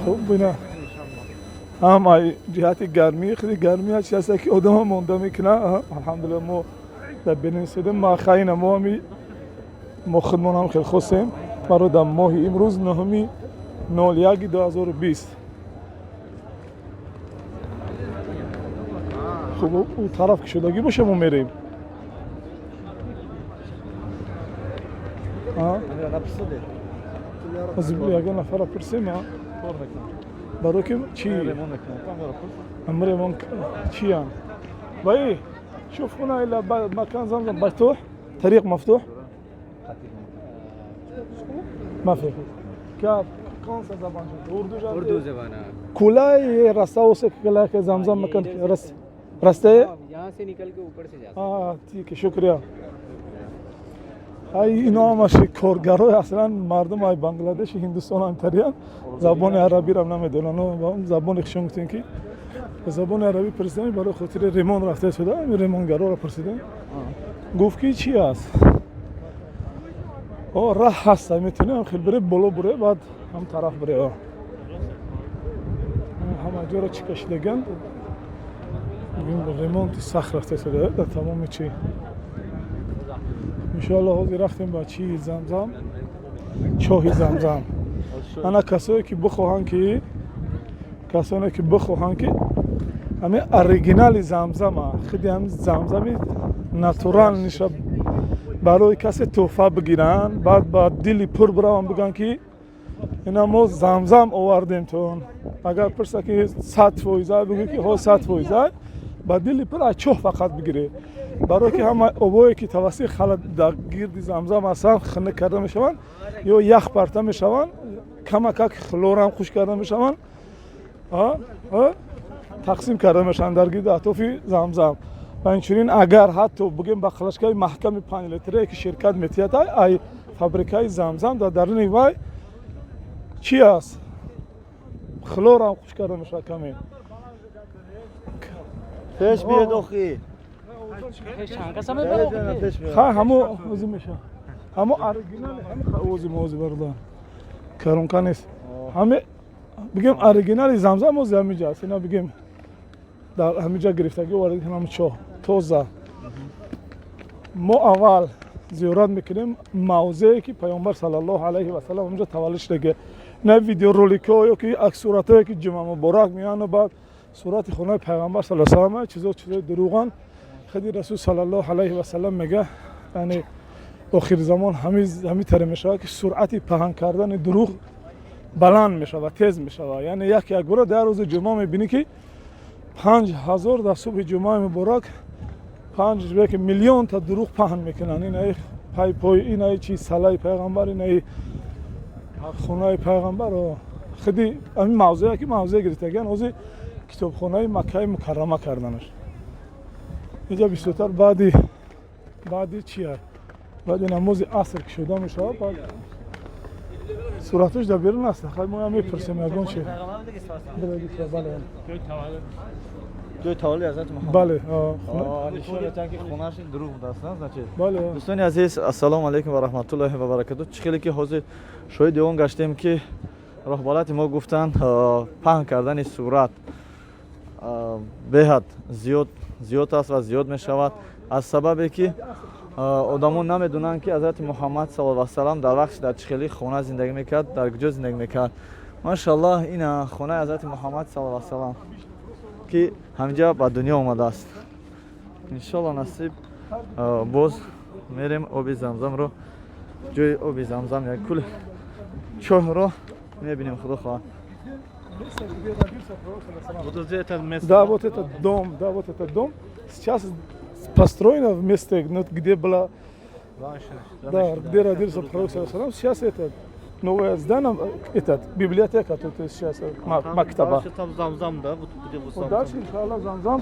خوب بینه هم جهت گرمی خیلی گرمی هست که آدم ها مونده میکنه الحمدلله ما در بنین سودیم ما خیلی ما خودمون هم خیلی خوستیم برای در ماه امروز 9/01/2020 خب اون طرف که شدگی باشه ما میریم از یه نفر پرسیم برای که چی؟ امرمون چی هم؟ باید شوف هنا إلى مكان زمزم مفتوح طريق مفتوح ما في كيف कौन सा ज़बान है उर्दू ज़बान है खुला ये रास्ता उसे खुला के ज़मज़म मकान रास्ते यहाँ से निकल के ऊपर से जाते हैं हाँ ठीक है शुक्रिया ای اینا همش کارگرای اصلا مردم های بنگلادش هندوستان هم تریان زبان عربی رو نمیدونن و اون زبان خشم گفتن که زبان عربی پرسیدن برای خاطر ریمون رفته شده این ریمونگرا رو پرسیدن گفت که چی است راه هست میتونه خیلی بره بالا بره بعد هم طرف بره همه جا رو چی کشیدگن ببین ریمونت سخت رفته شده در تمام چی انشاءالله حاضر رفتیم با چی زمزم چاه زمزم انا کسایی که بخواهن که همه اوریجینال زمزم خیلی هم زمزمی ناتورال نشه برای کسی تحفه بگیرن بعد با دلی پر برام بگن که اینا ما زمزم آوردیم تون اگر پرسه که 100% بگی که ها 100% با دلی پر از چاه فقط بگیره برای که همه آبایی که توسط خلق در گرد زمزم هستن خنک کرده میشوند یا یخ پرته میشوند کمک خلور هم خوش کرده میشوند تقسیم کرده میشن در گرد اطراف زمزم و اینچنین اگر حتی بگیم با خلشگاه محکم 5 لیتره که شرکت میتیاد ای فابریکای زمزم در درون وای چی است خلور هم خوش کرده میشه کمی پیش بیاد اخی همو اوزی میشه همو اوریجینال اوزی بردن کارون نیست همه بگیم اوریجینال زمزم اوزی همینجا است اینا بگیم در همینجا گرفتگی وارد همه چاه توزه ما اول زیارت میکنیم موضعی که پیامبر صلی الله علیه و سلم اونجا تولد شده نه ویدیو رولیک‌ها یا که عکسورتایی که جمعه مبارک میان و بعد صورت خونه پیغمبر صلی الله علیه و سلم چیزا دروغن خدای رسول صلی الله علیه و سلم میگه یعنی آخر زمان همین طور میشه که سرعت پهن کردن دروغ بلند میشه و تیز میشه یعنی یک بار در روز جمعه میبینی که 5000 در صبح جمعه مبارک 5 میلیون تا دروغ پهن میکنن این پای این چی صلای پیغمبر این خونه پیغمبر و خدای همین موضوعی که موضوع گرفتگان اوزی کتابخانه مکه مکرمه کردنش اینجا بیشتر بعدی چیه بعد نماز عصر که شده میشه بعد صورتش در بیرون است خیلی ما هم میپرسیم یگان چیه جای تولد حضرت محمد بله نشون میدن که خونه‌اش دروغ داستان значит بله دوستان عزیز السلام علیکم و رحمت الله و برکاته خیلی که حاضر شاهد اون گشتیم که راهبالات ما گفتن پهن کردن صورت بهت زیاد است و زیاد میشود از سببی که آدمون نمیدونن که حضرت محمد صلی الله علیه و سلم در وقت در چخیلی خونه زندگی میکرد در کجا زندگی میکرد ماشاءالله این خونه حضرت محمد صلی الله علیه و سلم که همینجا به دنیا اومده است انشالله نصیب باز میریم آب زمزم رو جای آب زمزم یک کل چاه رو میبینیم خدا خواه Да, вот этот дом сейчас построено в месте, где была, да, где родился пророк, сейчас это новое здание, библиотека тут сейчас, мактаба. Дальше, иншаллах, Замзам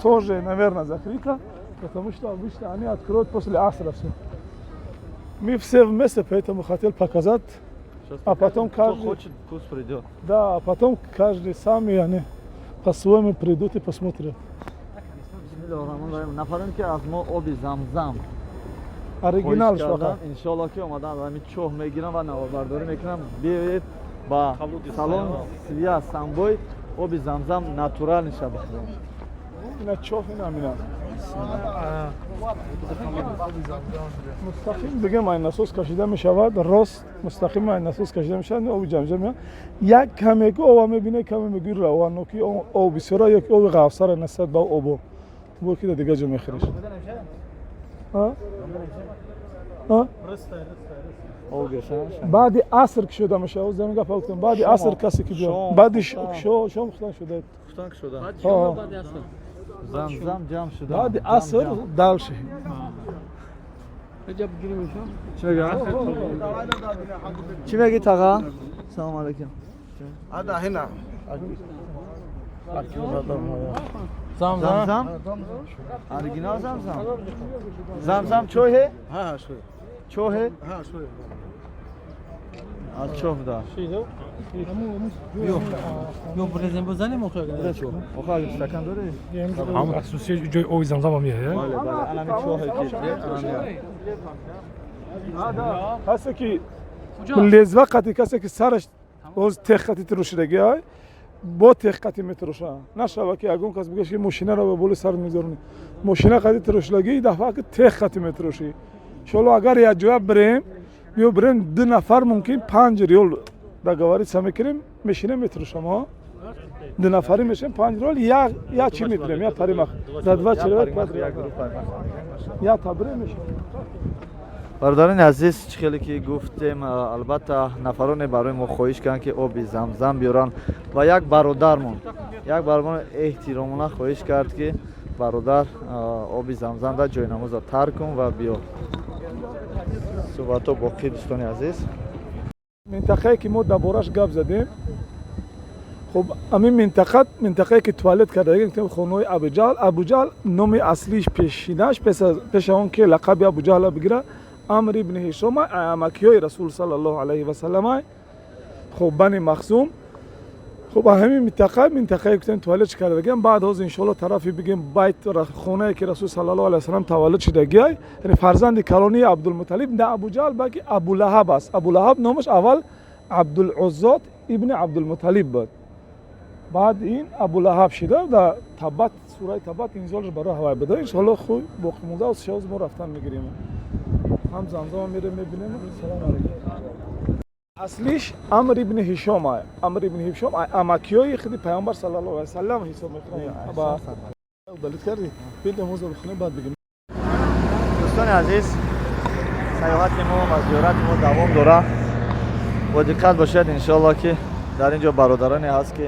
тоже, наверное, закрыто, потому что обычно они откроют после асра все. Мы все вместе, поэтому хотел показать. А потом каждый хочет, пусть придет. Да, а потом каждый сами они по-своему придут и посмотрят. Нафарим که از ما آب زمزم оригинал ان شاء الله که اومدن و همین چاه میگیرن و نوبرداری میکنن بیایید ба салон сия самбой оби замзам натурал ниша бихӯрем. اینا چوف اینا مینا مستقیم بگم این نسوس کشیده میشود راست مستقیم این نسوس کشیده میشود آب جمجمه میاد یک کمی که آب میبینه کمی میگیر روانو که آب بسیار یک آب غافسر نسبت به آب بود که دیگه جا میخریش ها Ov gesham. بعد عصر که شده میشه او زمین گفت گفتم بعد عصر کسی که بیاد بعد شام خدا شده Xuftan şuda. بعد اصلا Zamzam cam şuda. بعد عصر دال شه عجب گیریمشون Çi megit ağa? Salam aleyküm. هذا هنا Zamzam. Orijinal zamzam. Zamzam çoy he? ها شوي Çoy he? ها شوي Az çok da. یو برزن بزنیم اون Burada çok. Oha stakan dore. هم اساسی جای اوی زمزم هم میه Bale bale. Anami çoy he ki. هست که لزوه قطعی کسی که سرش از تختی تروشیدگی های با تختی میتروشه نشوه که اگون کس بگه که ماشینه رو به بول سر میذارونی ماشینه قطعی تروشیدگی دفعه که تختی میتروشی شلو اگر یه جوه بریم بیو بریم 2 نفر ممکن 5 ریال دگواری سمی کریم ماشینه میتروشه ما 2 نفری میشیم 5 ریال یا چی میتونیم یا پریمخ دادوه چی رو یا تبره میشیم Бародарони азиз чӣ хеле ки гуфтем албатта нафароне барои мо хоҳиш карданд ки оби замзам биёранд ва як бародармон эҳтиромона хоҳиш кард ки бародар оби замзамда ҷойнамоза тарк кун ва биё. суҳбатҳо боқӣ дӯстони азиз. منطقه که ما دربارش گپ زدیم خب همین منطقه که توالت کرده گفتیم خانه ابوجهل نام اصلیش پیشینش پیش اون که لقب ابوجهل بگیره عمرو ابن هشام امکیای رسول صلی الله علیه و سلم خب بنی مخزوم خب همین منطقه که توالت کرده بگیم بعد از ان شاء الله طرفی بگیم بیت خانه که رسول صلی الله علیه و سلم توالت شده گیای یعنی فرزند کلانی عبدالمطلب نه ابوجهل بلکه ابولهب است ابولهب نامش اول عبدالعزا ابن عبدالمطلب بود بعد این ابولهب شده در تبت سوره تبت انزالش برای هوای بده ان شاء الله خوب باقی مونده از شاوز ما رفتن میگیریم هم زمزم میره میبینیم سلام علیکم اصلیش عمرو ابن هشام عمرو ابن هشام امکیای خدی پیامبر صلی الله علیه و سلم حساب میکنه با دلیل کردی بده موزه بخونه بعد بگیم дӯстони азиз сайёҳати мо ва зиёрати мо давом дорад бо диққат бошед иншоалло ки дар ин ҷо бародароне ҳаст ки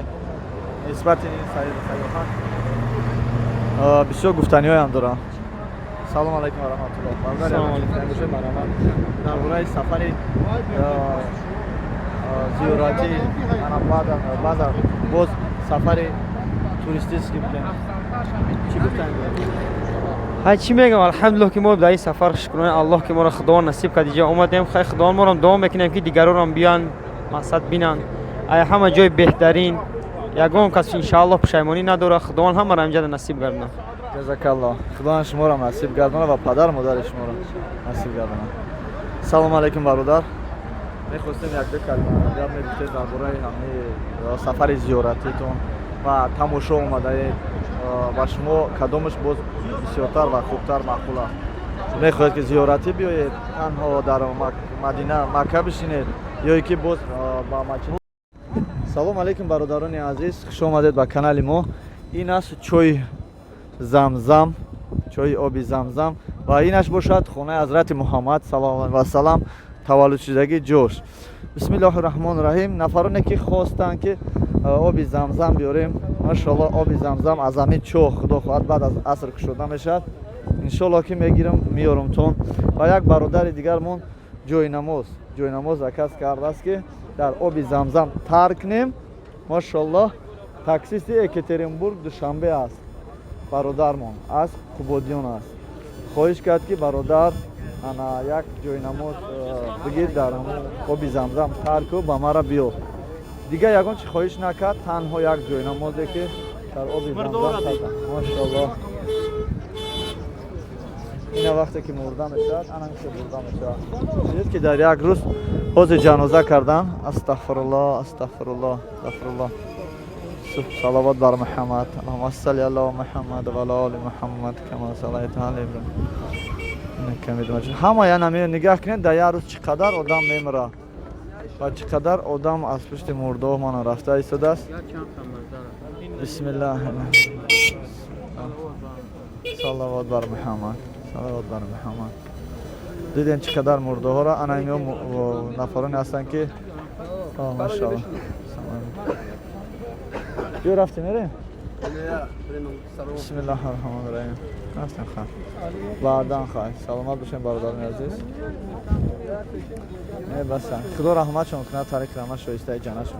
нисбати ин сайёҳат бисёр гуфтаниҳоям доранд. салому алайкум ва раҳматуллоҳ. дар бораи сафари зиёрати баъда боз сафари туристически будем чӣ гуфтаниҳо های چی میگم الحمدلله که ما در این سفر شکرانه الله که ما را خدا نصیب کرد اینجا اومدیم خیلی خدا ما را دوام میکنیم که دیگران را بیان مقصد بینن ای همه جای بهترین یگان کس ان شاء الله پشیمانی نداره خدا همه را اینجا نصیب گردونه ҷазакаллоҳ. худоян шуморо насиб гардона ва падару модари шуморо насиб гардона. салому алайкум бародар. мехостем як-ду калима гап мегуфтед дар бораи ҳамаи сафари зиёратитон ва тамошо омадаед ба шумо кадомаш боз бисёртар ва хубтар маъқул аст? мехоҳед ки зиёратӣ биёед танҳо дар мадина макка бишинед ё ки боз ба масҷид? салому алайкум бародарони азиз, хуш омадед ба канали мо. ин аст чойи замзам, чойи оби замзам ва инаш бошад хонаи ҳазрати муҳаммад саллаллоҳу алайҳи ва саллам таваллудшудагии ҷош. бисмиллоҳи роҳмони роҳим. нафароне ки хостанд ки оби замзам биёрем, машоаллоҳ оби замзам аз ҳамин чоҳ худо хоҳад баъд аз аср кушода мешавад иншоаллоҳ ки мегирам меёрумтон. ва як бародари дигармон ҷойнамоз заказ кардааст ки дар оби замзам таркнем. машоаллоҳ таксисти екатеринбург душанбе аст бародармон аз қубодиён аст. хоҳиш кард ки бародар ана як ҷойнамоз бигир дар оби замзам тарку ба мара биё. дигар ягон чи хоҳиш накард, танҳо як ҷойнамозе ки дар оби замзам тарка. машоаллоҳ. اینا وقتی که مرده میشد انا میشه مرده میشد. دیدید که در یک روز حوض جنازه کردن. استغفرالله استغفرالله استغفرالله. صلوات بر محمد. اللهم صل علی محمد و علی آل محمد کما صلیت علی ابراهیم. همه یعنی نگاه کنید در یک روز چقدر آدم میمیره و چقدر آدم از پشت مرده من رفته ایستاده است. بسم الله صلوات بر محمد صلوات بر محمد. دیدین چقدر مرده ها را انا این نفرانی هستن که ماشاءالله. یو رفتی میریم؟ بسم الله الرحمن الرحیم. رفتیم خواهد بعدان خواهد سلامت باشین برادران عزیز. بسن خدا رحمت شما کنه طریق رحمت شایسته جنت شما.